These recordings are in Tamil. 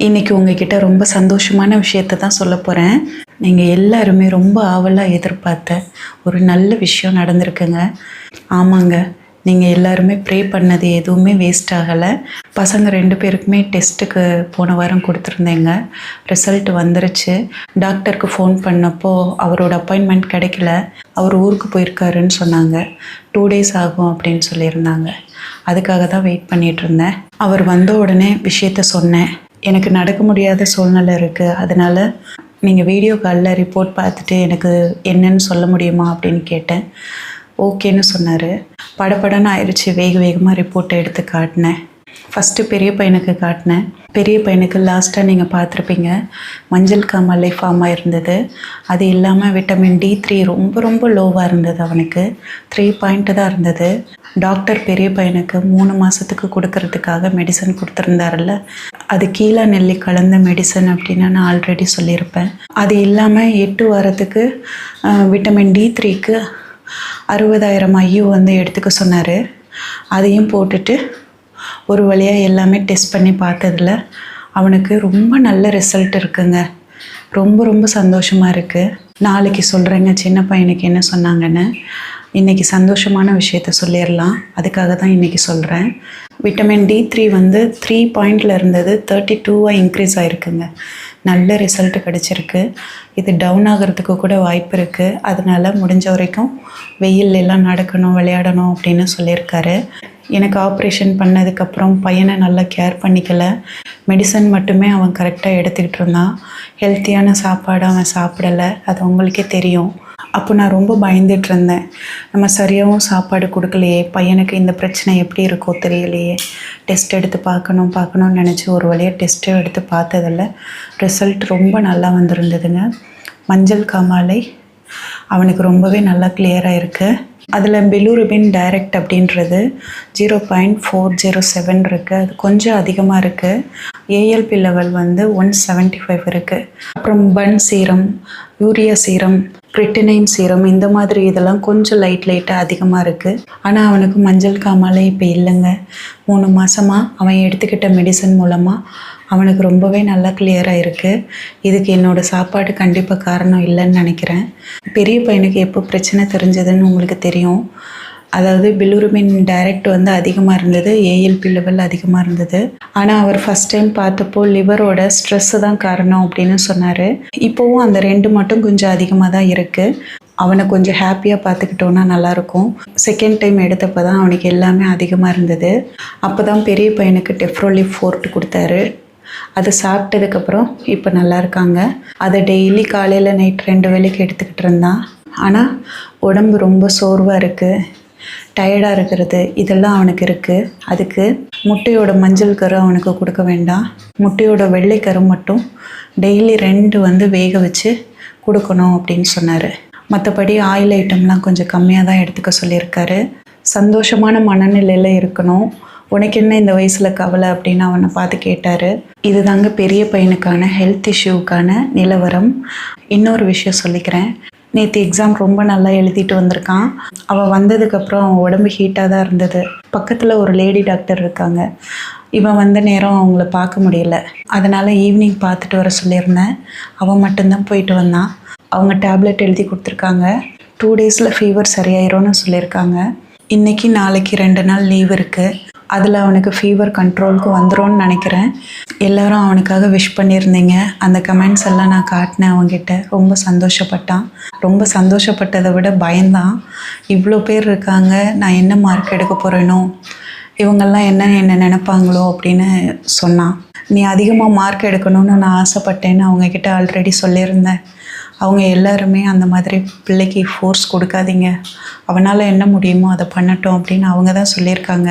இன்றைக்கி உங்ககிட்ட ரொம்ப சந்தோஷமான விஷயத்தை தான் சொல்ல போகிறேன். நீங்கள் எல்லாருமே ரொம்ப ஆவலாக எதிர்பார்த்த ஒரு நல்ல விஷயம் நடந்திருக்குங்க. ஆமாங்க, நீங்கள் எல்லாருமே ப்ரே பண்ணது எதுவுமே வேஸ்ட் ஆகலை. பசங்க 2 பேருக்குமே டெஸ்ட்டுக்கு போன வாரம் கொடுத்துருந்தேங்க. ரிசல்ட் வந்துருச்சு. டாக்டருக்கு ஃபோன் பண்ணப்போ அவரோட அப்பாயின்மெண்ட் கிடைக்கல, அவர் ஊருக்கு போயிருக்காருன்னு சொன்னாங்க. 2 டேஸ் ஆகும் அப்படின்னு சொல்லியிருந்தாங்க. அதுக்காக தான் வெயிட் பண்ணிகிட்டு இருந்தேன். அவர் வந்த உடனே விஷயத்த சொன்னேன். எனக்கு நடக்க முடியாத சூழ்நிலை இருக்குது, அதனால் நீங்கள் வீடியோ காலில் ரிப்போர்ட் பார்த்துட்டு எனக்கு என்னன்னு சொல்ல முடியுமா அப்படின்னு கேட்டேன். ஓகேன்னு சொன்னார். படப்படன்னு ஆயிடுச்சு. வேகமாக ரிப்போர்ட்டை எடுத்து காட்டினேன். ஃபஸ்ட்டு பெரிய பையனுக்கு காட்டினேன். பெரிய பையனுக்கு லாஸ்ட்டாக நீங்கள் பார்த்துருப்பீங்க, மஞ்சள் காமாலை ஃபார்ம் ஆகிருந்தது. அது இல்லாமல் விட்டமின் D3 ரொம்ப லோவாக இருந்தது. அவனுக்கு 3 பாயிண்ட்டு தான் இருந்தது. டாக்டர் பெரிய பையனுக்கு 3 மாதத்துக்கு கொடுக்கறதுக்காக மெடிசன் கொடுத்துருந்தாருல்ல, அது கீழா நெல்லி கலந்த மெடிசன் அப்படின்னு நான் ஆல்ரெடி சொல்லியிருப்பேன். அது இல்லாமல் 8 வாரத்துக்கு விட்டமின் D3க்கு 60,000 IU எடுத்துக்க சொன்னார். அதையும் போட்டுட்டு ஒரு வழியாக எல்லாமே டெஸ்ட் பண்ணி பார்த்ததில் அவனுக்கு ரொம்ப நல்ல ரிசல்ட் இருக்குங்க. ரொம்ப சந்தோஷமாக இருக்குது. நாளைக்கு சொல்கிறேங்க சின்ன பையனுக்கு என்ன சொன்னாங்கன்னு. இன்றைக்கி சந்தோஷமான விஷயத்த சொல்லிடலாம், அதுக்காக தான் இன்றைக்கி சொல்கிறேன். விட்டமின் D3 3 பாயிண்டில் இருந்தது 32 இன்க்ரீஸ் ஆகிருக்குங்க. நல்ல ரிசல்ட் கிடச்சிருக்கு. இது டவுன் ஆகிறதுக்கு கூட வாய்ப்பு இருக்குது. அதனால் முடிஞ்ச வரைக்கும் வெயிலெல்லாம் நடக்கணும், விளையாடணும் அப்படின்னு சொல்லியிருக்காரு. எனக்கு ஆப்ரேஷன் பண்ணதுக்கப்புறம் பையனை நல்லா கேர் பண்ணிக்கல. மெடிசன் மட்டுமே அவன் கரெக்டாக எடுத்துக்கிட்டு இருந்தான். ஹெல்த்தியான சாப்பாடு அவன் சாப்பிடலை, அது உங்களுக்கே தெரியும். அப்போ நான் ரொம்ப பயந்துட்டு இருந்தேன். நம்ம சரியாகவும் சாப்பாடு கொடுக்கலையே, பையனுக்கு இந்த பிரச்சனை எப்படி இருக்கோ தெரியலையே. டெஸ்ட் எடுத்து பார்க்கணும்னு நினச்சி ஒரு வழியாக டெஸ்ட்டு எடுத்து பார்த்ததில்ல ரிசல்ட் ரொம்ப நல்லா வந்திருந்ததுங்க. மஞ்சள் காமாலை அவனுக்கு ரொம்பவே நல்லா கிளியராக இருக்குது. அதில் பிலிரூபின் டைரக்ட் அப்படின்றது 0.407 இருக்குது. அது கொஞ்சம் அதிகமாக இருக்குது. ALP லெவல் 175 இருக்குது. அப்புறம் பன் சீரம், யூரியா சீரம், கிரிட்டினைன் சீரம், இந்த மாதிரி இதெல்லாம் கொஞ்சம் லைட்டாக அதிகமாக இருக்குது. ஆனால் அவனுக்கு மஞ்சள் காமாலை இப்போ இல்லைங்க. 3 மாதமாக அவன் எடுத்துக்கிட்ட மெடிசன் மூலமாக அவனுக்கு ரொம்பவே நல்லா கிளியராக இருக்குது. இதுக்கு என்னோடய சாப்பாடு கண்டிப்பாக காரணம் இல்லைன்னு நினைக்கிறேன். பெரிய பையனுக்கு எப்போ பிரச்சனை தெரிஞ்சதுன்னு உங்களுக்கு தெரியும். அதாவது பிலிரூபின் டைரக்ட் அதிகமாக இருந்தது, ALP லெவல் அதிகமாக இருந்தது. ஆனால் அவர் ஃபஸ்ட் டைம் பார்த்தப்போ லிவரோட ஸ்ட்ரெஸ்ஸு தான் காரணம் அப்படின்னு சொன்னார். இப்போவும் அந்த 2 மட்டும் கொஞ்சம் அதிகமாக தான் இருக்குது. அவனை கொஞ்சம் ஹாப்பியாக பார்த்துக்கிட்டோன்னா நல்லாயிருக்கும். செகண்ட் டைம் எடுத்தப்போ தான் அவனுக்கு எல்லாமே அதிகமாக இருந்தது. அப்போ தான் பெரிய பையனுக்கு டெஃப்ரோலிப் 4 கொடுத்தாரு. அதை சாப்பிட்டதுக்கப்புறம் இப்போ நல்லா இருக்காங்க. அதை டெய்லி காலையில் நைட் 2 வேளைக்கு எடுத்துக்கிட்டு இருந்தான். ஆனால் உடம்பு ரொம்ப சோர்வாக இருக்குது, டயர்டாக இருக்கிறது, இதெல்லாம் அவனுக்கு இருக்குது. அதுக்கு முட்டையோட மஞ்சள் கரு அவனுக்கு கொடுக்க வேண்டாம், முட்டையோட வெள்ளைக்கரு மட்டும் டெய்லி 2 வேக வச்சு கொடுக்கணும் அப்படின்னு சொன்னார். மற்றபடி ஆயில் ஐட்டம்லாம் கொஞ்சம் கம்மியாக தான் எடுத்துக்க சொல்லியிருக்காரு. சந்தோஷமான மனநிலையில் இருக்கணும். உனக்கு என்ன இந்த வயசில் கவலை அப்படின்னு அவனை பார்த்து கேட்டார். இதுதாங்க பெரிய பையனுக்கான ஹெல்த் இஷ்யூக்கான நிலவரம். இன்னொரு விஷயம் சொல்லிக்கிறேன். நேற்று எக்ஸாம் ரொம்ப நல்லா எழுதிட்டு வந்திருக்கான். அவன் வந்ததுக்கப்புறம் அவன் உடம்பு ஹீட்டாக தான் இருந்தது. பக்கத்தில் ஒரு லேடி டாக்டர் இருக்காங்க. இவன் வந்த நேரம் அவங்கள பார்க்க முடியல, அதனால் ஈவினிங் பார்த்துட்டு வர சொல்லியிருந்தேன். அவன் மட்டும்தான் போயிட்டு வந்தான். அவங்க டேப்லெட் எழுதி கொடுத்துருக்காங்க. 2 டேஸில் ஃபீவர் சரியாயிரும்னு சொல்லியிருக்காங்க. இன்றைக்கி நாளைக்கு 2 நாள் லீவ் இருக்குது. அதில் அவனுக்கு ஃபீவர் கண்ட்ரோலுக்கு வந்துடும்னு நினைக்கிறேன். எல்லோரும் அவனுக்காக விஷ் பண்ணியிருந்தீங்க. அந்த கமெண்ட்ஸ் எல்லாம் நான் காட்டினேன் அவங்ககிட்ட. ரொம்ப சந்தோஷப்பட்டான். ரொம்ப சந்தோஷப்பட்டதை விட பயந்தான். இவ்வளோ பேர் இருக்காங்க, நான் என்ன மார்க் எடுக்க போகிறேனோ, இவங்கெல்லாம் என்ன நினைப்பாங்களோ அப்படின்னு சொன்னான். நீ அதிகமாக மார்க் எடுக்கணும்னு நான் ஆசைப்பட்டேன்னு அவங்கக்கிட்ட ஆல்ரெடி சொல்லியிருந்தேன். அவங்க எல்லாருமே அந்த மாதிரி பிள்ளைக்கு ஃபோர்ஸ் கொடுக்காதீங்க, அவனால் என்ன முடியுமோ அதை பண்ணட்டும் அப்படின்னு அவங்க தான் சொல்லியிருக்காங்க.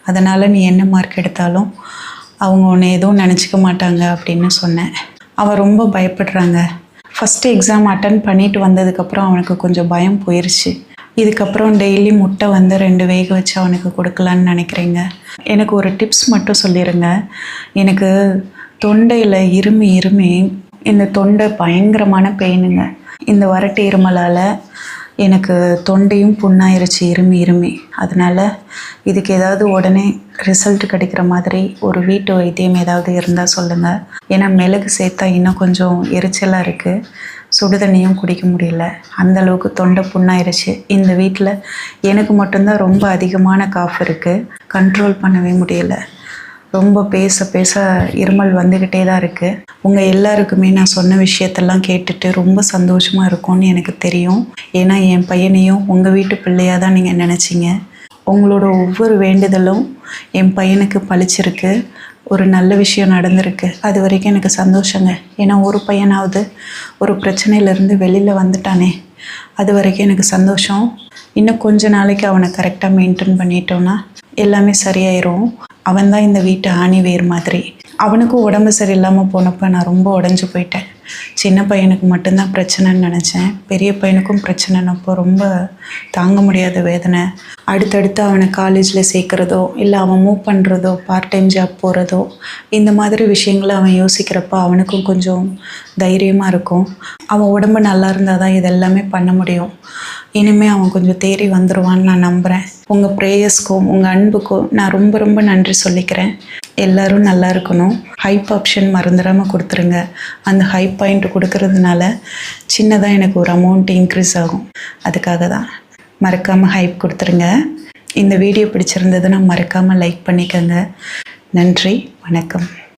அதனால் நீ என்ன மார்க் எடுத்தாலும் அவங்க உன்னை எதுவும் நினச்சிக்க மாட்டாங்க அப்படின்னு சொன்னேன். அவன் ரொம்ப பயப்படுறாங்க. ஃபஸ்ட்டு எக்ஸாம் அட்டன் பண்ணிட்டு வந்ததுக்கப்புறம் அவனுக்கு கொஞ்சம் பயம் போயிடுச்சு. இதுக்கப்புறம் டெய்லி முட்டை 2 வேக வச்சு அவனுக்கு கொடுக்கலான்னு நினைக்கிறேங்க. எனக்கு ஒரு டிப்ஸ் மட்டும் சொல்லிடுங்க. எனக்கு தொண்டையில் இருமி இந்த தொண்டை பயங்கரமான பெயினுங்க. இந்த வறட்டு இருமலால் எனக்கு தொண்டையும் புண்ணாயிருச்சு இருமி. அதனால் இதுக்கு ஏதாவது உடனே ரிசல்ட் கிடைக்கிற மாதிரி ஒரு வீட்டு வைத்தியம் ஏதாவது இருந்தால் சொல்லுங்கள். ஏன்னா மிளகு சேர்த்தா இன்னும் கொஞ்சம் எரிச்சலாக இருக்குது. சுடு தண்ணியும் குடிக்க முடியல, அந்தளவுக்கு தொண்டை புண்ணாயிருச்சு. இந்த வீட்டில் எனக்கு மட்டும்தான் ரொம்ப அதிகமான காஃப் இருக்குது, கண்ட்ரோல் பண்ணவே முடியல. ரொம்ப பேச இருமல் வந்துக்கிட்டே தான் இருக்குது. உங்கள் எல்லாருக்குமே நான் சொன்ன விஷயத்தெல்லாம் கேட்டுட்டு ரொம்ப சந்தோஷமாக இருக்கும்னு எனக்கு தெரியும். ஏன்னா என் பையனையும் உங்கள் வீட்டு பிள்ளையாக தான் நீங்கள் நினச்சிங்க. உங்களோட ஒவ்வொரு வேண்டுதலும் என் பையனுக்கு பளிச்சிருக்கு. ஒரு நல்ல விஷயம் நடந்திருக்கு. அது வரைக்கும் எனக்கு சந்தோஷங்க. ஏன்னா ஒரு பையனாவது ஒரு பிரச்சனையிலேருந்து வெளியில் வந்துட்டானே, அது வரைக்கும் எனக்கு சந்தோஷம். இன்னும் கொஞ்ச நாளைக்கு அவனை கரெக்டாக மெயின்டைன் பண்ணிட்டோன்னா எல்லாமே சரியாயிரும். அவன் தான் இந்த வீட்டு ஆணி வேர் மாதிரி. அவனுக்கும் உடம்பு சரியில்லாமல் போனப்போ நான் ரொம்ப உடஞ்சி போயிட்டேன். சின்ன பையனுக்கு மட்டும்தான் பிரச்சனைன்னு நினச்சேன். பெரிய பையனுக்கும் பிரச்சனைனப்போ ரொம்ப தாங்க முடியாத வேதனை. அடுத்தடுத்து அவனை காலேஜில் சேர்க்குறதோ இல்லை அவன் மூவ் பண்ணுறதோ பார்ட் டைம் ஜாப் போகிறதோ இந்த மாதிரி விஷயங்களை அவன் யோசிக்கிறப்போ அவனுக்கும் கொஞ்சம் தைரியமாக இருக்கும். அவன் உடம்பு நல்லா இருந்தால் தான் இதெல்லாமே பண்ண முடியும். இனிமேல் அவன் கொஞ்சம் தேறி வந்துடுவான்னு நான் நம்புகிறேன். உங்கள் ப்ரேயர்ஸ்க்கும் உங்கள் அன்புக்கும் நான் ரொம்ப ரொம்ப நன்றி சொல்லிக்கிறேன். எல்லோரும் நல்லா இருக்கணும். ஹைப் ஆப்ஷன் மறந்துடாமல் கொடுத்துருங்க. அந்த ஹைப் பாயிண்ட் கொடுக்கறதுனால சின்னதாக எனக்கு ஒரு அமௌண்ட் இன்க்ரீஸ் ஆகும். அதுக்காக தான் மறக்காமல் ஹைப் கொடுத்துருங்க. இந்த வீடியோ பிடிச்சிருந்ததுன்னா மறக்காமல் லைக் பண்ணிக்கோங்க. நன்றி, வணக்கம்.